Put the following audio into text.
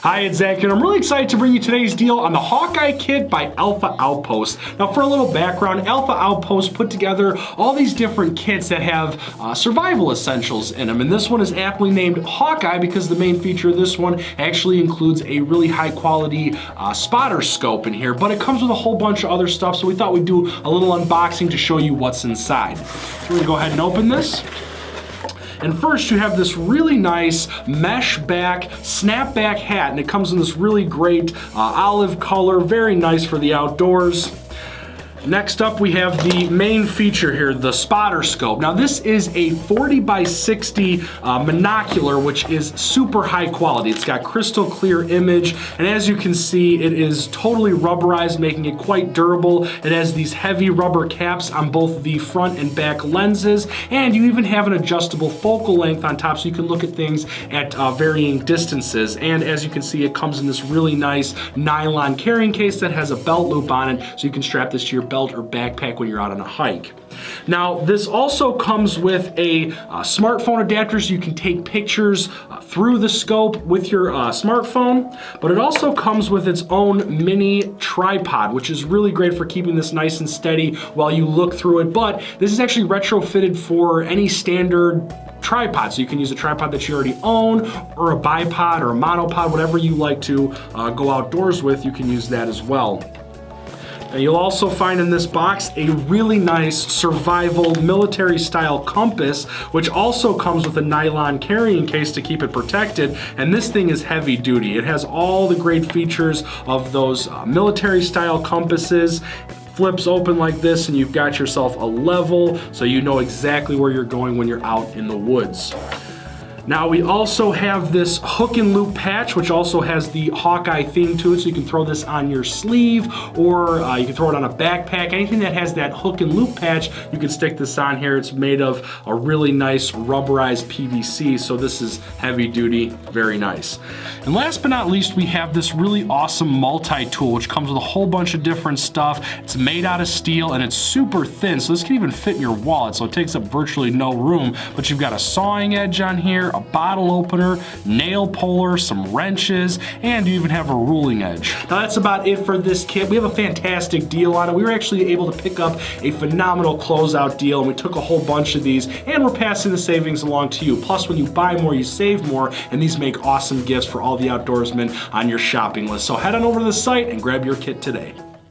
Hi, it's Zach, and I'm really excited to bring you today's deal on the Hawkeye Kit by Alpha Outpost. Now, for a little background, Alpha Outpost put together all these different kits that have survival essentials in them, and this one is aptly named Hawkeye because the main feature of this one actually includes a really high-quality spotter scope in here, but it comes with a whole bunch of other stuff, so we thought we'd do a little unboxing to show you what's inside. So we're gonna go ahead and open this. And first you have this really nice mesh back, snapback hat, and it comes in this really great olive color, very nice for the outdoors. Next up, we have the main feature here, the spotter scope. Now this is a 40 by 60 monocular, which is super high quality. It's got crystal clear image, and as you can see, it is totally rubberized, making it quite durable. It has these heavy rubber caps on both the front and back lenses, and you even have an adjustable focal length on top so you can look at things at varying distances. And as you can see, it comes in this really nice nylon carrying case that has a belt loop on it, so you can strap this to your belt or backpack when you're out on a hike. Now, this also comes with a smartphone adapter so you can take pictures through the scope with your smartphone, but it also comes with its own mini tripod, which is really great for keeping this nice and steady while you look through it. But this is actually retrofitted for any standard tripod, so you can use a tripod that you already own, or a bipod or a monopod, whatever you like to go outdoors with, you can use that as well. And you'll also find in this box a really nice survival military style compass, which also comes with a nylon carrying case to keep it protected. And this thing is heavy duty. It has all the great features of those military style compasses. Flips open like this and you've got yourself a level so you know exactly where you're going when you're out in the woods. Now we also have this hook and loop patch, which also has the Hawkeye theme to it, so you can throw this on your sleeve, or you can throw it on a backpack. Anything that has that hook and loop patch, you can stick this on here. It's made of a really nice rubberized PVC, so this is heavy duty, very nice. And last but not least, we have this really awesome MultiTool, which comes with a whole bunch of different stuff. It's made out of steel and it's super thin, so this can even fit in your wallet, so it takes up virtually no room. But you've got a sawing edge on here, a bottle opener, nail puller, some wrenches, and you even have a ruling edge. Now that's about it for this kit. We have a fantastic deal on it. We were actually able to pick up a phenomenal closeout deal, and we took a whole bunch of these, and we're passing the savings along to you. Plus, when you buy more, you save more, and these make awesome gifts for all the outdoorsmen on your shopping list. So head on over to the site and grab your kit today.